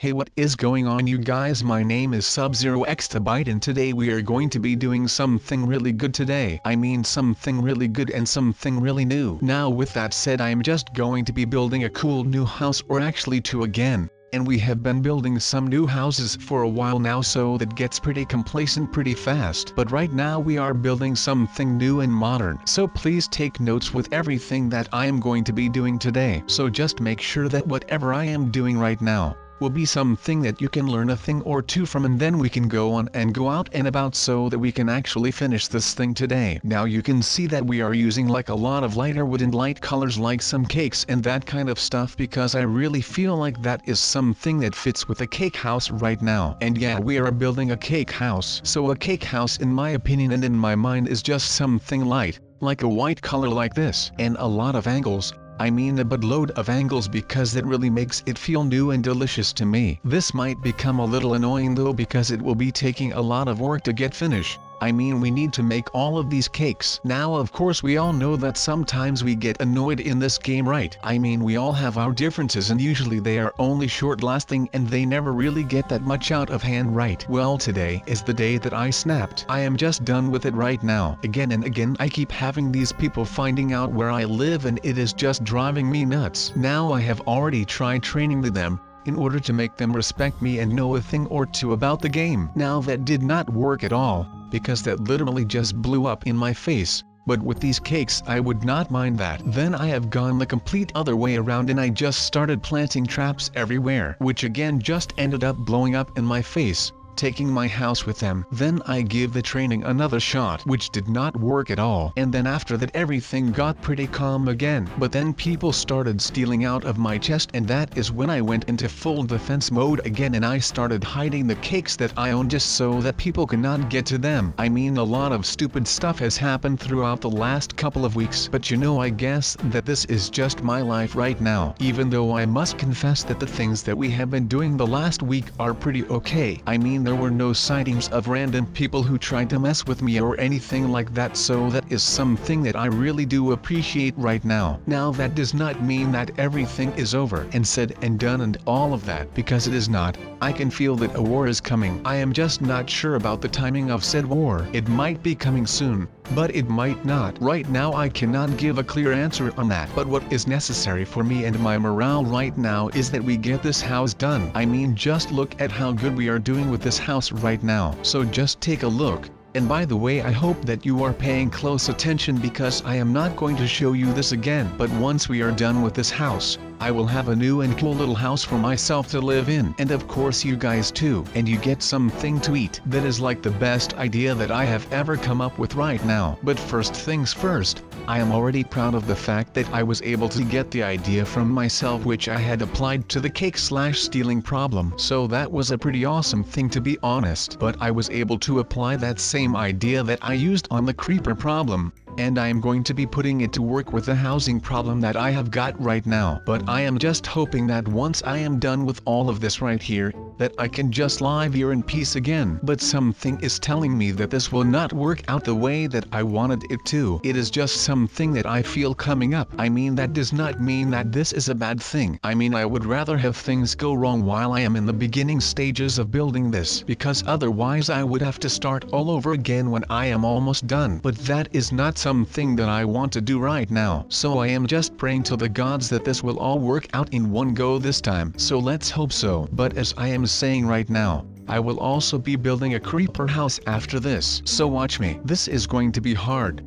Hey, what is going on, you guys? My name is SubZeroExtabyte, and today we are going to be doing something really good today. I mean something really good and something really new. Now with that said, I am just going to be building a cool new house, or actually two again. And we have been building some new houses for a while now, so that gets pretty complacent pretty fast. But right now we are building something new and modern. So please take notes with everything that I am going to be doing today. So just make sure that whatever I am doing right now will be something that you can learn a thing or two from, and then we can go on and go out and about so that we can actually finish this thing today. Now you can see that we are using like a lot of lighter wood and light colors, like some cakes and that kind of stuff, because I really feel like that is something that fits with a cake house right now. And yeah, we are building a cake house. So a cake house, in my opinion and in my mind, is just something light, like a white color like this, and a lot of angles. I mean a buttload of angles, because that really makes it feel new and delicious to me. This might become a little annoying though, because it will be taking a lot of work to get finished. I mean, we need to make all of these cakes. Now of course we all know that sometimes we get annoyed in this game, right? I mean, we all have our differences, and usually they are only short lasting and they never really get that much out of hand, right? Well, today is the day that I snapped. I am just done with it right now. Again and again I keep having these people finding out where I live, and it is just driving me nuts. Now I have already tried training them in order to make them respect me and know a thing or two about the game. Now that did not work at all, because that literally just blew up in my face. But with these cakes I would not mind that. Then I have gone the complete other way around, and I just started planting traps everywhere, which again just ended up blowing up in my face, taking my house with them. Then I give the training another shot, which did not work at all. And then after that everything got pretty calm again. But then people started stealing out of my chest, and that is when I went into full defense mode again, and I started hiding the cakes that I own just so that people could not get to them. I mean, a lot of stupid stuff has happened throughout the last couple of weeks, but you know, I guess that this is just my life right now. Even though I must confess that the things that we have been doing the last week are pretty okay. I mean, there were no sightings of random people who tried to mess with me or anything like that, so that is something that I really do appreciate right now. Now that does not mean that everything is over and said and done and all of that, because it is not. I can feel that a war is coming. I am just not sure about the timing of said war. It might be coming soon, but it might not. Right now I cannot give a clear answer on that. But what is necessary for me and my morale right now is that we get this house done. I mean, just look at how good we are doing with this house right now. So just take a look. And by the way, I hope that you are paying close attention, because I am not going to show you this again. But once we are done with this house, I will have a new and cool little house for myself to live in, and of course you guys too, and you get something to eat. That is like the best idea that I have ever come up with right now. But first things first, I am already proud of the fact that I was able to get the idea from myself, which I had applied to the cake/stealing problem. So that was a pretty awesome thing, to be honest. But I was able to apply that same idea that I used on the creeper problem, and I am going to be putting it to work with the housing problem that I have got right now. But I am just hoping that once I am done with all of this right here, that I can just live here in peace again. But something is telling me that this will not work out the way that I wanted it to. It is just something that I feel coming up. I mean, that does not mean that this is a bad thing. I mean, I would rather have things go wrong while I am in the beginning stages of building this, because otherwise I would have to start all over again when I am almost done. But that is not something that I want to do right now. So I am just praying to the gods that this will all work out in one go this time. So let's hope so. But as I am saying right now, I will also be building a creeper house after this. So watch me. This is going to be hard,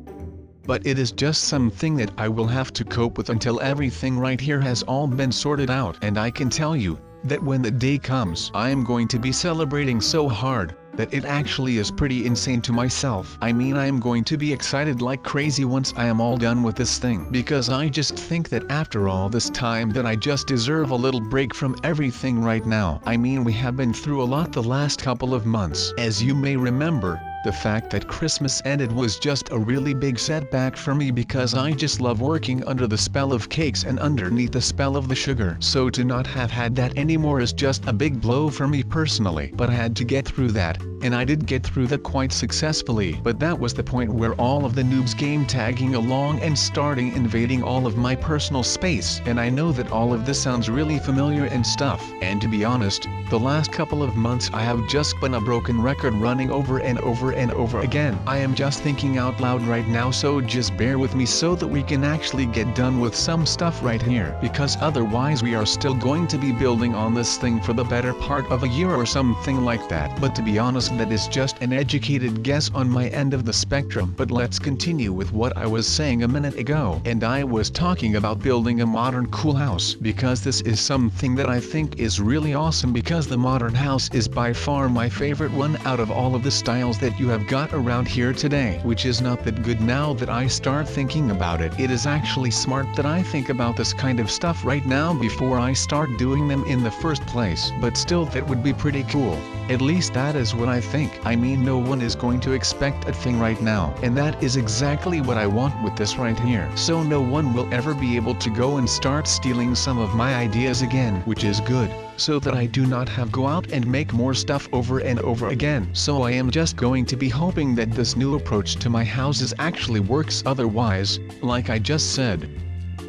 but it is just something that I will have to cope with until everything right here has all been sorted out. And I can tell you that when the day comes, I am going to be celebrating so hard that it actually is pretty insane to myself. I mean, I am going to be excited like crazy once I am all done with this thing, because I just think that after all this time that I just deserve a little break from everything right now. I mean, we have been through a lot the last couple of months. As you may remember, the fact that Christmas ended was just a really big setback for me, because I just love working under the spell of cakes and underneath the spell of the sugar. So to not have had that anymore is just a big blow for me personally. But I had to get through that, and I did get through that quite successfully. But that was the point where all of the noobs came tagging along and starting invading all of my personal space. And I know that all of this sounds really familiar and stuff. And to be honest, the last couple of months I have just been a broken record running over and over and over again. I am just thinking out loud right now, so just bear with me so that we can actually get done with some stuff right here. Because otherwise we are still going to be building on this thing for the better part of a year or something like that. But to be honest, that is just an educated guess on my end of the spectrum. But let's continue with what I was saying a minute ago. And I was talking about building a modern cool house, because this is something that I think is really awesome, because the modern house is by far my favorite one out of all of the styles that you have got around here today. Which is not that good now that I start thinking about it. It is actually smart that I think about this kind of stuff right now before I start doing them in the first place. But still, that would be pretty cool. At least that is what I think. I mean, no one is going to expect a thing right now. And that is exactly what I want with this right here. So no one will ever be able to go and start stealing some of my ideas again, which is good, so that I do not have go out and make more stuff over and over again. So I am just going to be hoping that this new approach to my houses actually works. Otherwise, like I just said,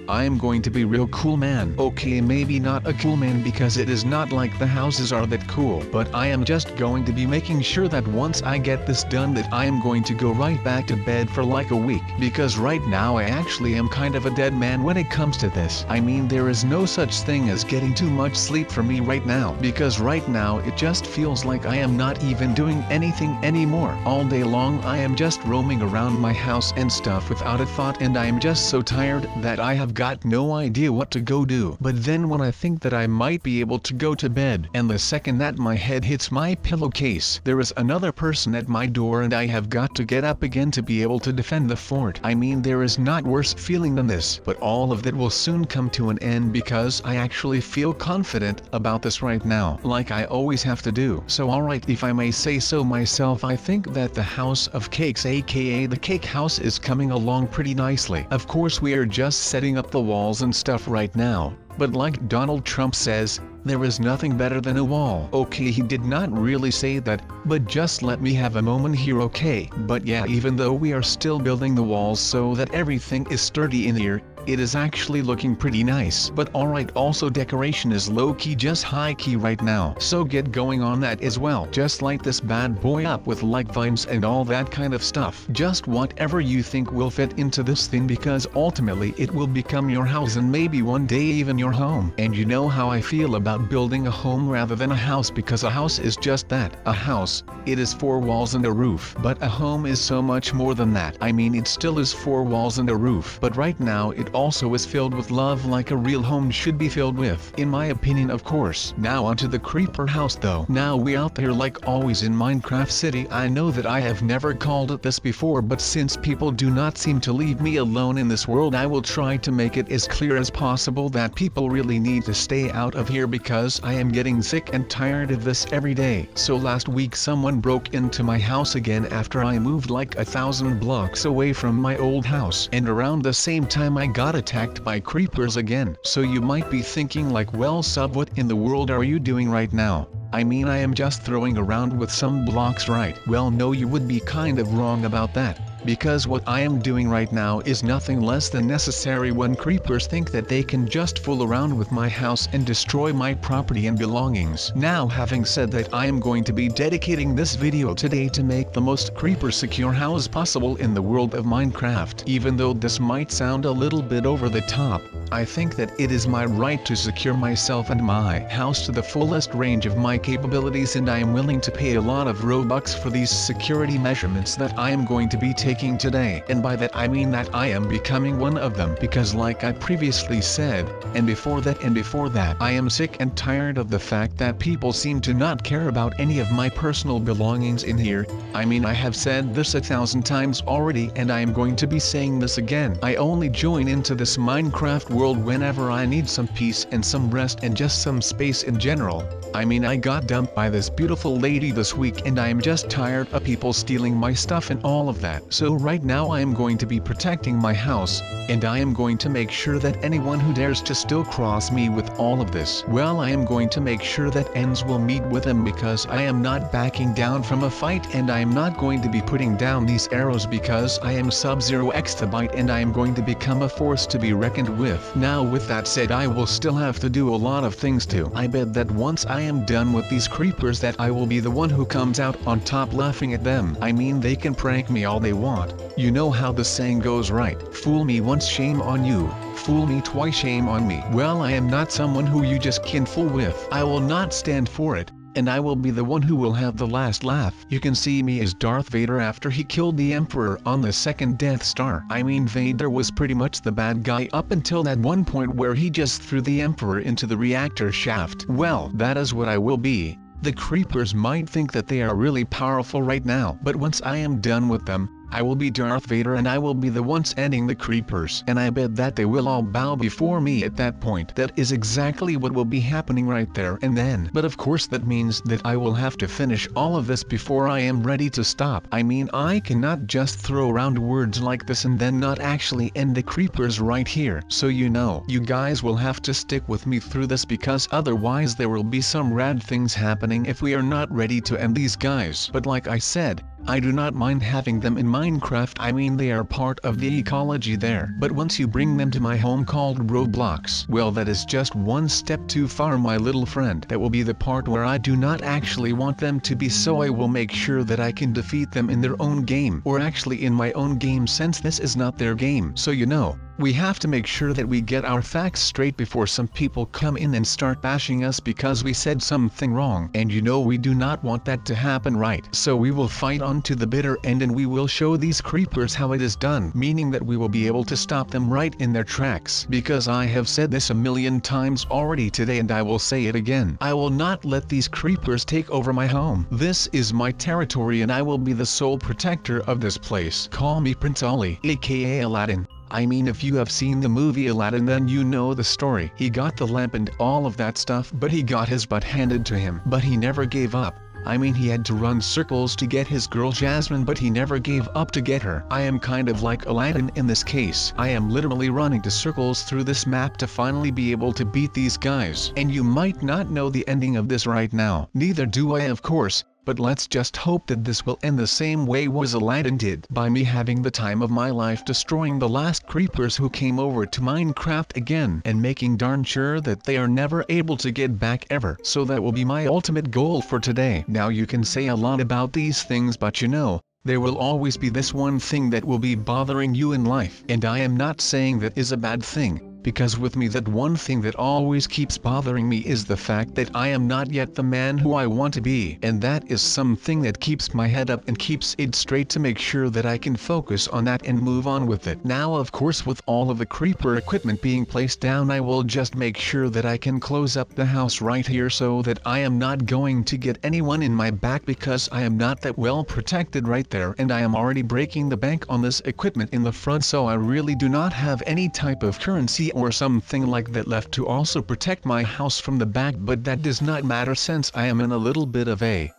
I am going to be real cool man. Okay, maybe not a cool man because it is not like the houses are that cool, but I am just going to be making sure that once I get this done that I am going to go right back to bed for like a week. Because right now I actually am kind of a dead man when it comes to this. I mean, there is no such thing as getting too much sleep for me right now, because right now it just feels like I am not even doing anything anymore. All day long I am just roaming around my house and stuff without a thought, and I am just so tired that I have got no idea what to go do. But then when I think that I might be able to go to bed, and the second that my head hits my pillowcase, there is another person at my door and I have got to get up again to be able to defend the fort. I mean, there is not worse feeling than this. But all of that will soon come to an end because I actually feel confident about this right now, like I always have to do. So alright, if I may say so myself, I think that the House of Cakes, aka the Cake House, is coming along pretty nicely. Of course we are just setting up the walls and stuff right now, but like Donald Trump says, there is nothing better than a wall. Okay, he did not really say that, but just let me have a moment here, okay? But yeah, even though we are still building the walls so that everything is sturdy in here, it is actually looking pretty nice. But alright, also decoration is low-key, just high-key right now, so get going on that as well. Just light this bad boy up with like vines and all that kind of stuff. Just whatever you think will fit into this thing, because ultimately it will become your house and maybe one day even your home. And you know how I feel about building a home rather than a house, because a house is just that, a house. It is 4 walls and a roof. But a home is so much more than that. I mean, it still is 4 walls and a roof, but right now it also is filled with love, like a real home should be filled with, in my opinion, of course. Now onto the creeper house though. Now we out there like always in Minecraft City. I know that I have never called it this before, but since people do not seem to leave me alone in this world, I will try to make it as clear as possible that people really need to stay out of here, because I am getting sick and tired of this every day. So last week someone broke into my house again after I moved like 1,000 blocks away from my old house, and around the same time I got attacked by creepers again. So you might be thinking like, well Sub, what in the world are you doing right now? I mean, I am just throwing around with some blocks, right? Well no, you would be kind of wrong about that. Because what I am doing right now is nothing less than necessary when creepers think that they can just fool around with my house and destroy my property and belongings. Now, having said that, I am going to be dedicating this video today to make the most creeper secure house possible in the world of Minecraft. Even though this might sound a little bit over the top, I think that it is my right to secure myself and my house to the fullest range of my capabilities, and I am willing to pay a lot of Robux for these security measurements that I am going to be taking today. And by that I mean that I am becoming one of them, because like I previously said, and before that, I am sick and tired of the fact that people seem to not care about any of my personal belongings in here. I mean, I have said this 1,000 times already, and I am going to be saying this again. I only join into this Minecraft world whenever I need some peace and some rest and just some space in general. I mean, I got dumped by this beautiful lady this week, and I am just tired of people stealing my stuff and all of that. So So right now I am going to be protecting my house, and I am going to make sure that anyone who dares to still cross me with all of this, well, I am going to make sure that ends will meet with them, because I am not backing down from a fight, and I am not going to be putting down these arrows, because I am SubZeroExtabyte and I am going to become a force to be reckoned with. Now with that said, I will still have to do a lot of things too. I bet that once I am done with these creepers that I will be the one who comes out on top laughing at them. I mean, they can prank me all they want. You know how the saying goes, right? Fool me once, shame on you. Fool me twice, shame on me. Well, I am not someone who you just can fool with. I will not stand for it, and I will be the one who will have the last laugh. You can see me as Darth Vader after he killed the Emperor on the second Death Star. I mean, Vader was pretty much the bad guy up until that one point where he just threw the Emperor into the reactor shaft. Well, that is what I will be. The creepers might think that they are really powerful right now, but once I am done with them, I will be Darth Vader and I will be the ones ending the creepers. And I bet that they will all bow before me at that point. That is exactly what will be happening right there and then. But of course that means that I will have to finish all of this before I am ready to stop. I mean, I cannot just throw around words like this and then not actually end the creepers right here. So you know, you guys will have to stick with me through this, because otherwise there will be some rad things happening if we are not ready to end these guys. But like I said, I do not mind having them in Minecraft. I mean, they are part of the ecology there. But once you bring them to my home called Roblox, well, that is just one step too far, my little friend. That will be the part where I do not actually want them to be, so I will make sure that I can defeat them in their own game, or actually in my own game, since this is not their game. So you know, we have to make sure that we get our facts straight before some people come in and start bashing us because we said something wrong. And you know, we do not want that to happen, right? So we will fight on to the bitter end, and we will show these creepers how it is done, meaning that we will be able to stop them right in their tracks. Because I have said this a million times already today, and I will say it again. I will not let these creepers take over my home. This is my territory and I will be the sole protector of this place. Call me Prince Ali, aka Aladdin. I mean, if you have seen the movie Aladdin, then you know the story. He got the lamp and all of that stuff, but he got his butt handed to him. But he never gave up. I mean, he had to run circles to get his girl Jasmine, but he never gave up to get her. I am kind of like Aladdin in this case. I am literally running to circles through this map to finally be able to beat these guys. And you might not know the ending of this right now. Neither do I, of course. But let's just hope that this will end the same way as Aladdin did, by me having the time of my life destroying the last creepers who came over to Minecraft again, and making darn sure that they are never able to get back ever. So that will be my ultimate goal for today. Now you can say a lot about these things, but you know, there will always be this one thing that will be bothering you in life. And I am not saying that is a bad thing. Because with me, that one thing that always keeps bothering me is the fact that I am not yet the man who I want to be. And that is something that keeps my head up and keeps it straight to make sure that I can focus on that and move on with it. Now of course, with all of the creeper equipment being placed down, I will just make sure that I can close up the house right here so that I am not going to get anyone in my back, because I am not that well protected right there, and I am already breaking the bank on this equipment in the front, so I really do not have any type of currency or something like that left to also protect my house from the back. But that does not matter, since I am in a little bit of a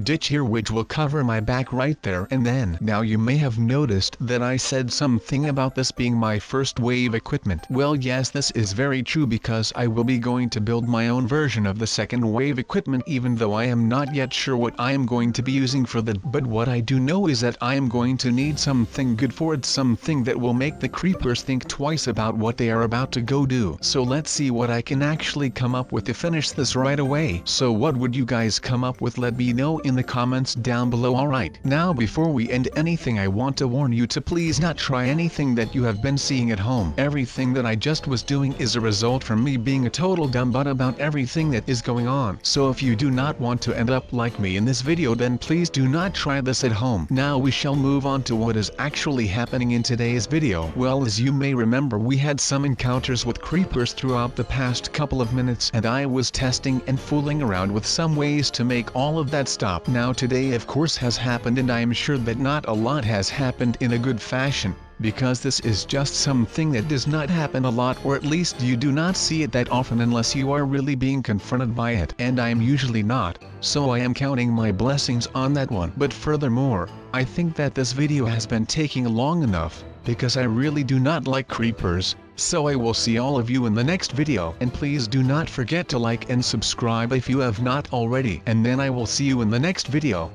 ditch here which will cover my back right there and then. Now you may have noticed that I said something about this being my first wave equipment. Well, yes, this is very true, because I will be going to build my own version of the second wave equipment, even though I am not yet sure what I am going to be using for that. But what I do know is that I am going to need something good for it, something that will make the creepers think twice about what they are about to go do. So let's see what I can actually come up with to finish this right away. So what would you guys come up with? Let me know in the comments down below. Alright, now before we end anything, I want to warn you to please not try anything that you have been seeing at home. Everything that I just was doing is a result from me being a total dumb butt about everything that is going on. So if you do not want to end up like me in this video, then please do not try this at home. Now we shall move on to what is actually happening in today's video. Well, as you may remember, we had some encounters with creepers throughout the past couple of minutes, and I was testing and fooling around with some ways to make all of that stop. Now today of course has happened, and I am sure that not a lot has happened in a good fashion. because this is just something that does not happen a lot, or at least you do not see it that often unless you are really being confronted by it, and I am usually not, so I am counting my blessings on that one. But furthermore, I think that this video has been taking long enough, because I really do not like creepers, so I will see all of you in the next video. And please do not forget to like and subscribe if you have not already, and then I will see you in the next video.